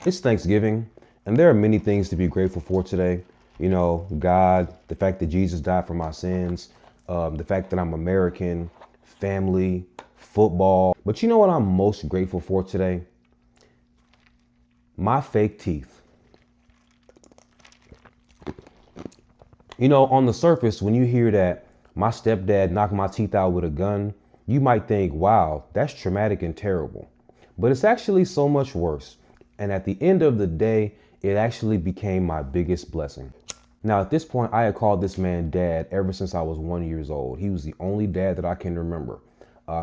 It's Thanksgiving, and there are many things to be grateful for today. You know, God, the fact that Jesus died for my sins, the fact that I'm American, family, football. But you know what I'm most grateful for today? My fake teeth. You know, on the surface, when you hear that my stepdad knocked my teeth out with a gun, you might think, wow, that's traumatic and terrible. But it's actually so much worse. And at the end of the day, it actually became my biggest blessing. Now, at this point, I had called this man dad ever since I was 1 year old. He was the only dad that I can remember.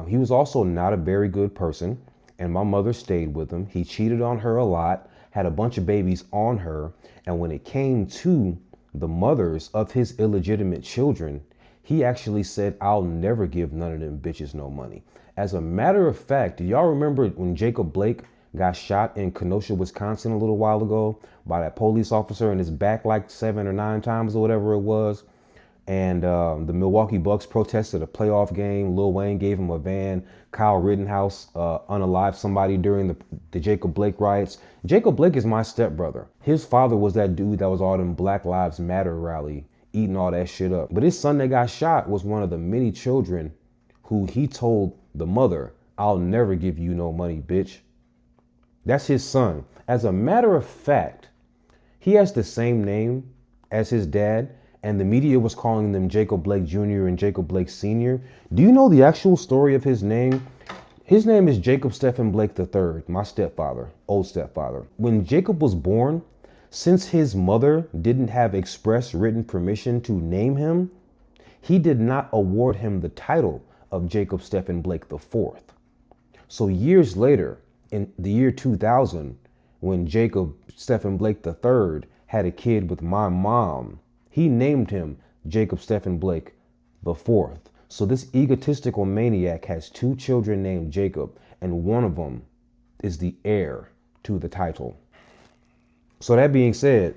He was also not a very good person, and my mother stayed with him. He cheated on her a lot, had a bunch of babies on her, and when it came to the mothers of his illegitimate children, he actually said, I'll never give none of them bitches no money. As a matter of fact, do y'all remember when Jacob Blake got shot in Kenosha, Wisconsin a little while ago by that police officer in his back like 7 or 9 times or whatever it was? And the Milwaukee Bucks protested a playoff game. Lil Wayne gave him a van. Kyle Rittenhouse unalived somebody during the Jacob Blake riots. Jacob Blake is my stepbrother. His father was that dude that was all them Black Lives Matter rally, eating all that shit up. But his son that got shot was one of the many children who he told the mother, I'll never give you no money, bitch. That's his son. As a matter of fact, he has the same name as his dad, and the media was calling them Jacob Blake Jr. and Jacob Blake Sr. Do you know the actual story of his name? His name is Jacob Stephen Blake III, my stepfather, old stepfather. When Jacob was born, since his mother didn't have express written permission to name him, he did not award him the title of Jacob Stephen Blake IV. So years later, in the year 2000, when Jacob Stephen Blake III had a kid with my mom, he named him Jacob Stephen Blake IV. So this egotistical maniac has two children named Jacob, and one of them is the heir to the title. So that being said,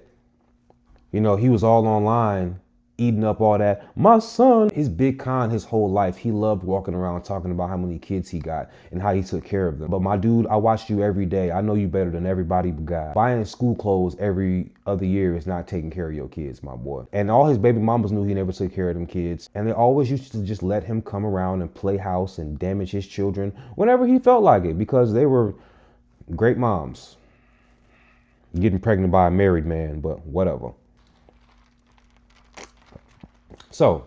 you know, he was all online eating up all that. My son is big con his whole life. He loved walking around talking about how many kids he got and how he took care of them. But my dude, I watched you every day. I know you better than everybody but God. Buying school clothes every other year is not taking care of your kids, my boy. And all his baby mamas knew he never took care of them kids. And they always used to just let him come around and play house and damage his children whenever he felt like it because they were great moms. Getting pregnant by a married man, but whatever. So,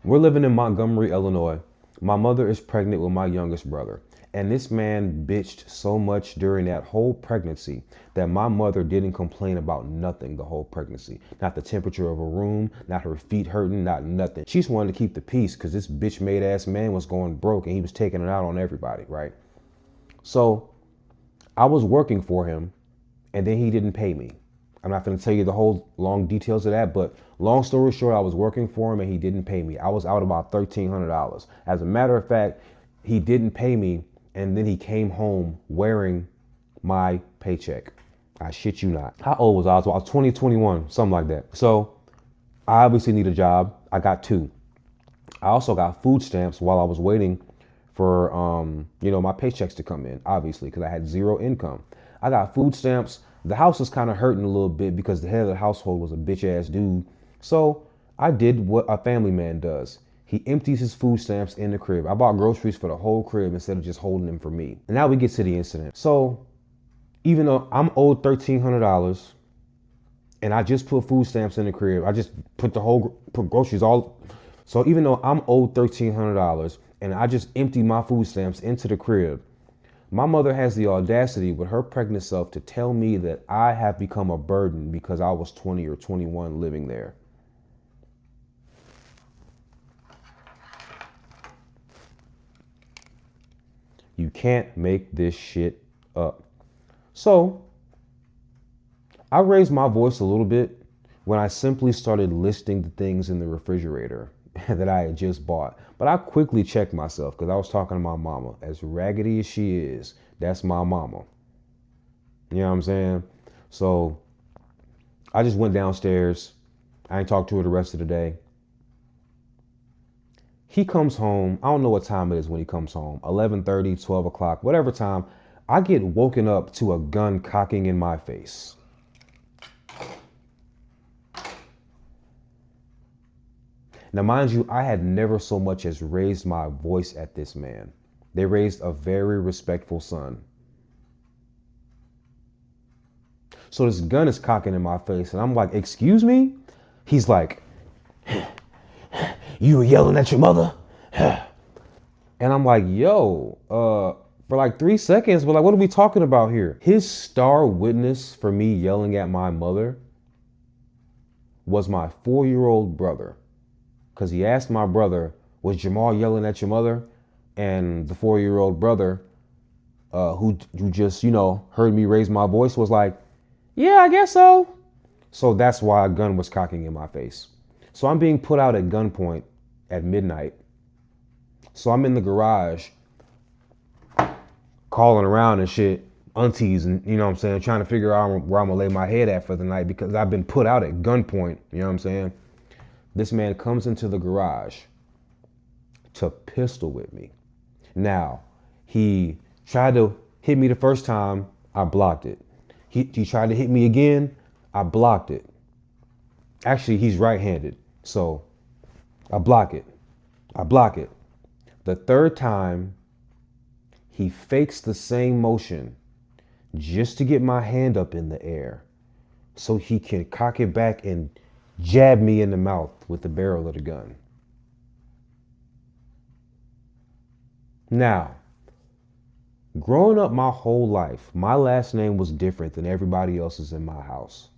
we're living in Montgomery, Illinois. My mother is pregnant with my youngest brother. And this man bitched so much during that whole pregnancy that my mother didn't complain about nothing the whole pregnancy. Not the temperature of a room, not her feet hurting, not nothing. She just wanted to keep the peace because this bitch made ass man was going broke and he was taking it out on everybody, right? So, I was working for him and then he didn't pay me. I'm not going to tell you the whole long details of that, but long story short, I was working for him and he didn't pay me. I was out about $1,300. As a matter of fact, he didn't pay me and then he came home wearing my paycheck. I shit you not. How old was I? I was 20, 21, something like that. So I obviously need a job. I got two. I also got food stamps while I was waiting for, my paychecks to come in, obviously, because I had zero income. I got food stamps. The house was kind of hurting a little bit because the head of the household was a bitch ass dude. So I did what a family man does. He empties his food stamps in the crib. I bought groceries for the whole crib instead of just holding them for me. And now we get to the incident. So even though I'm owed $1,300 and I just put food stamps in the crib, I just put groceries all. So even though I'm owed $1,300 and I just emptied my food stamps into the crib, my mother has the audacity with her pregnant self to tell me that I have become a burden because I was 20 or 21 living there. You can't make this shit up. So I raised my voice a little bit when I simply started listing the things in the refrigerator that I had just bought. But I quickly checked myself because I was talking to my mama. As raggedy as she is, that's my mama. You know what I'm saying? So I just went downstairs. I ain't talked to her the rest of the day. He comes home. I don't know what time it is when he comes home. 11:30, 12 o'clock, whatever time. I get woken up to a gun cocking in my face. Now, mind you, I had never so much as raised my voice at this man. They raised a very respectful son. So this gun is cocking in my face, and I'm like, excuse me? He's like, you were yelling at your mother? And I'm like, yo, for like 3 seconds, but like, what are we talking about here? His star witness for me yelling at my mother was my 4-year-old brother. Because he asked my brother, was Jamal yelling at your mother? And the 4-year-old brother, who just, heard me raise my voice was like, yeah, I guess so. So that's why a gun was cocking in my face. So I'm being put out at gunpoint at midnight. So I'm in the garage calling around and shit, aunties and, trying to figure out where I'm going to lay my head at for the night because I've been put out at gunpoint, you know what I'm saying? This man comes into the garage to pistol whip me. Now, he tried to hit me the first time, I blocked it. He tried to hit me again, I blocked it. Actually, he's right-handed, so I block it. The third time, he fakes the same motion just to get my hand up in the air so he can cock it back and jab me in the mouth with the barrel of the gun. Now, growing up my whole life, my last name was different than everybody else's in my house.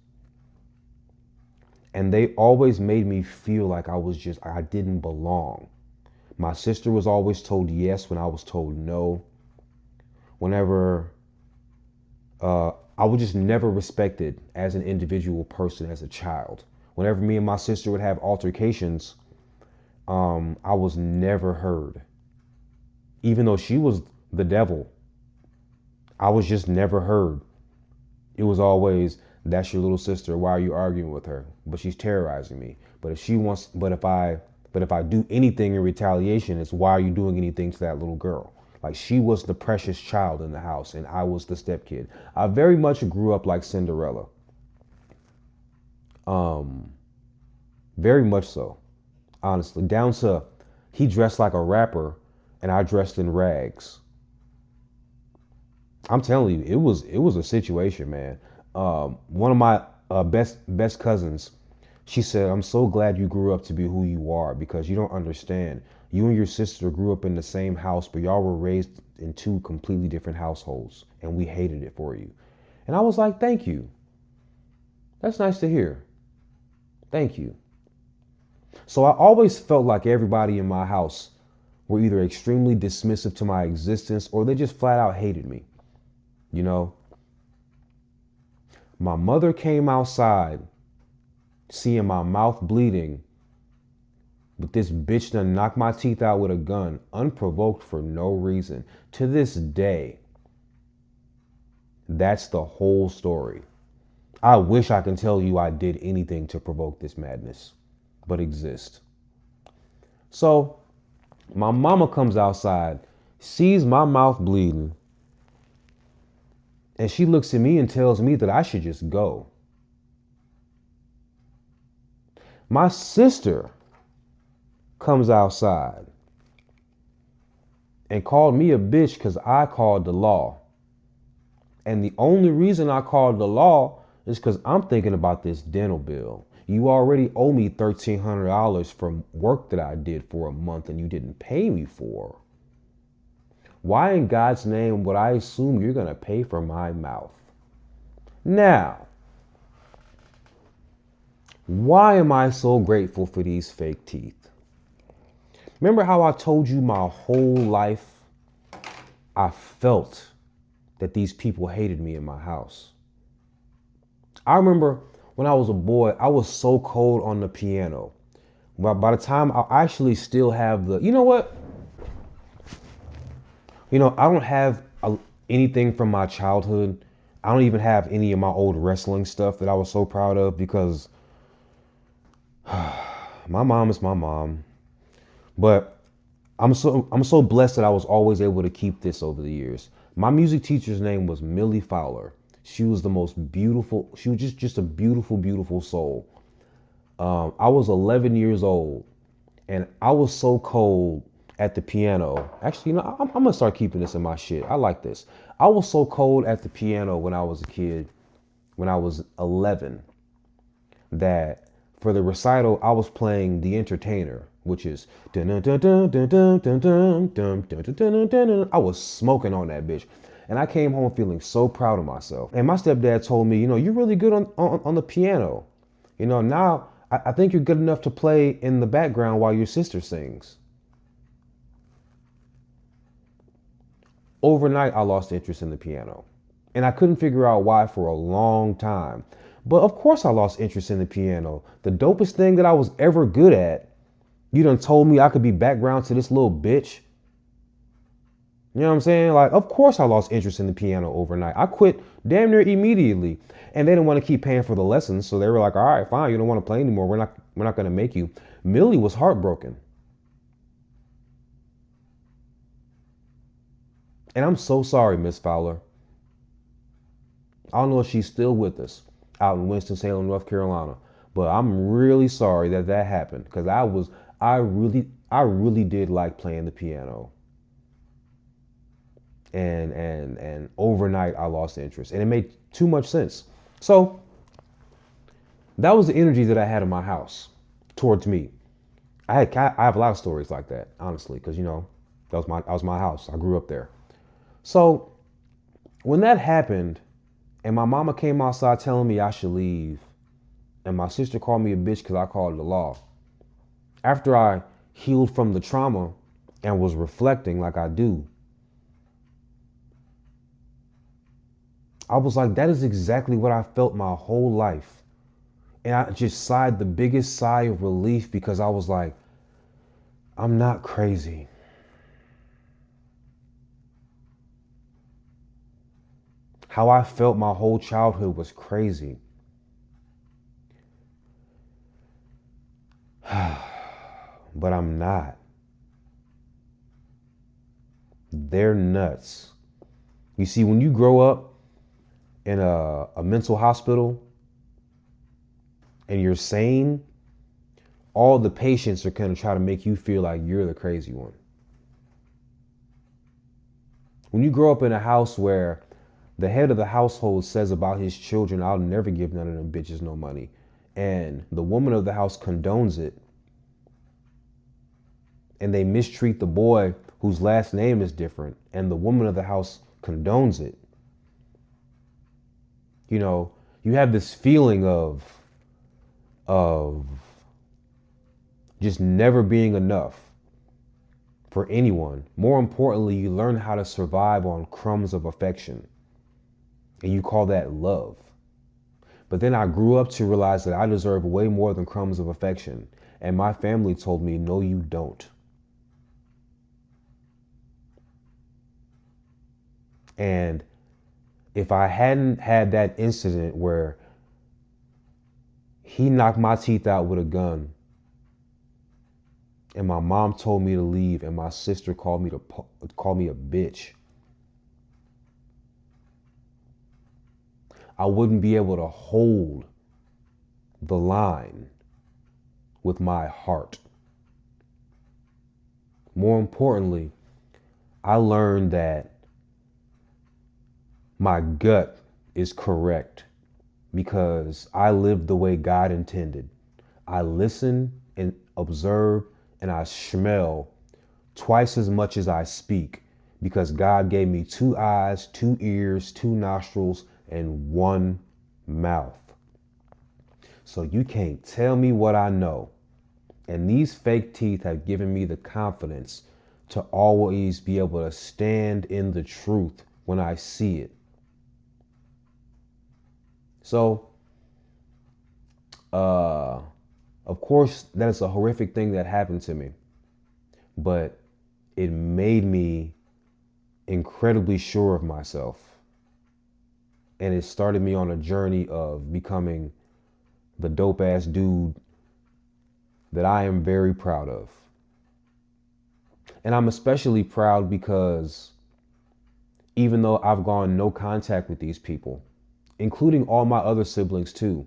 And they always made me feel like I didn't belong. My sister was always told yes when I was told no. Whenever, I was just never respected as an individual person as a child. Whenever me and my sister would have altercations, I was never heard. Even though she was the devil, I was just never heard. It was always, that's your little sister. Why are you arguing with her? But she's terrorizing me. But if I do anything in retaliation, it's why are you doing anything to that little girl? Like, she was the precious child in the house and I was the stepkid. I very much grew up like Cinderella. Very much so, honestly, down to he dressed like a rapper and I dressed in rags. I'm telling you, it was a situation, man. One of my best cousins, she said, I'm so glad you grew up to be who you are because you don't understand. You and your sister grew up in the same house, but y'all were raised in 2 completely different households and we hated it for you. And I was like, thank you. That's nice to hear. Thank you. So I always felt like everybody in my house were either extremely dismissive to my existence or they just flat out hated me. My mother came outside seeing my mouth bleeding, but this bitch done knocked my teeth out with a gun, unprovoked for no reason. To this day, that's the whole story. I wish I can tell you I did anything to provoke this madness, but exist. So my mama comes outside, sees my mouth bleeding, and she looks at me and tells me that I should just go. My sister comes outside and called me a bitch because I called the law. And the only reason I called the law is because I'm thinking about this dental bill. You already owe me $1,300 for work that I did for a month and you didn't pay me for. Why in God's name would I assume you're going to pay for my mouth? Now, why am I so grateful for these fake teeth? Remember how I told you my whole life I felt that these people hated me in my house? I remember when I was a boy, I was so cold on the piano. By the time I actually still have the, you know what? I don't have anything from my childhood. I don't even have any of my old wrestling stuff that I was so proud of because my mom is my mom. But I'm so blessed that I was always able to keep this over the years. My music teacher's name was Millie Fowler. She was the most beautiful. She was just a beautiful, beautiful soul. I was 11 years old, and I was so cold at the piano. Actually, I'm gonna start keeping this in my shit. I like this. I was so cold at the piano when I was a kid, when I was 11, that for the recital I was playing The Entertainer, which is I was smoking on that bitch. And I came home feeling so proud of myself. And my stepdad told me, you're really good on the piano. Now I think you're good enough to play in the background while your sister sings. Overnight, I lost interest in the piano. And I couldn't figure out why for a long time. But of course I lost interest in the piano. The dopest thing that I was ever good at. You done told me I could be background to this little bitch. You know what I'm saying? Like, of course I lost interest in the piano overnight. I quit damn near immediately. And they didn't want to keep paying for the lessons. So they were like, all right, fine. You don't want to play anymore. We're not going to make you. Millie was heartbroken. And I'm so sorry, Miss Fowler. I don't know if she's still with us out in Winston-Salem, North Carolina, but I'm really sorry that happened, because I really did like playing the piano. And overnight I lost interest, and it made too much sense. So that was the energy that I had in my house towards me. I have a lot of stories like that, honestly, because that was my house. I grew up there. So when that happened, and my mama came outside telling me I should leave, and my sister called me a bitch because I called it the law. After I healed from the trauma and was reflecting like I do, I was like, that is exactly what I felt my whole life. And I just sighed the biggest sigh of relief, because I was like, I'm not crazy. How I felt my whole childhood was crazy. But I'm not. They're nuts. You see, when you grow up in a mental hospital and you're sane, all the patients are going to try to make you feel like you're the crazy one. When you grow up in a house where the head of the household says about his children, I'll never give none of them bitches no money, and the woman of the house condones it, and they mistreat the boy whose last name is different, and the woman of the house condones it, you have this feeling of just never being enough for anyone. More importantly, you learn how to survive on crumbs of affection, and you call that love. But then I grew up to realize that I deserve way more than crumbs of affection, and my family told me, no, you don't. And if I hadn't had that incident where he knocked my teeth out with a gun, and my mom told me to leave, and my sister called me a bitch, I wouldn't be able to hold the line with my heart. More importantly, I learned that my gut is correct, because I live the way God intended. I listen and observe, and I smell twice as much as I speak, because God gave me 2 eyes, 2 ears, 2 nostrils, and 1 mouth. So you can't tell me what I know. And these fake teeth have given me the confidence to always be able to stand in the truth when I see it. So, of course, that is a horrific thing that happened to me, but it made me incredibly sure of myself. And it started me on a journey of becoming the dope ass dude that I am very proud of. And I'm especially proud because even though I've gone no contact with these people, including all my other siblings too.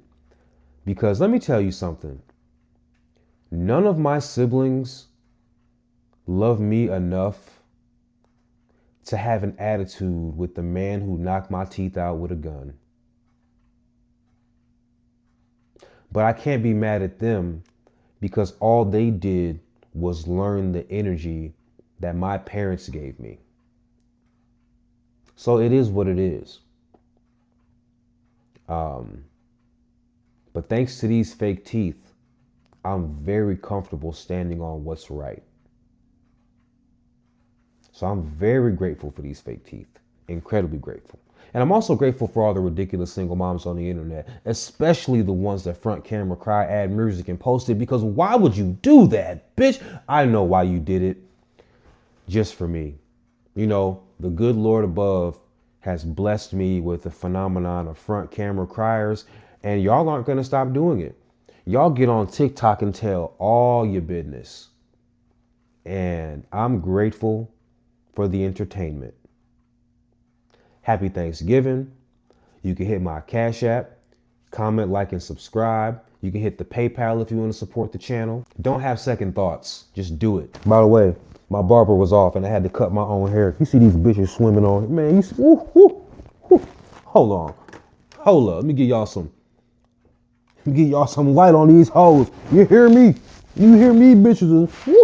Because let me tell you something. None of my siblings love me enough to have an attitude with the man who knocked my teeth out with a gun. But I can't be mad at them because all they did was learn the energy that my parents gave me. So it is what it is. But thanks to these fake teeth, I'm very comfortable standing on what's right. So I'm very grateful for these fake teeth. Incredibly grateful. And I'm also grateful for all the ridiculous single moms on the internet, especially the ones that front camera cry, add music, and post it. Because why would you do that, bitch? I know why you did it. Just for me. You know, the good Lord above has blessed me with the phenomenon of front camera criers, and y'all aren't going to stop doing it. Y'all get on TikTok and tell all your business. And I'm grateful for the entertainment. Happy Thanksgiving. You can hit my Cash App, comment, like, and subscribe. You can hit the PayPal if you want to support the channel. Don't have second thoughts. Just do it. By the way, my barber was off and I had to cut my own hair. You see these bitches swimming on. Man, hold on. Hold up. Let me give y'all some light on these hoes. You hear me? You hear me, bitches? Woo.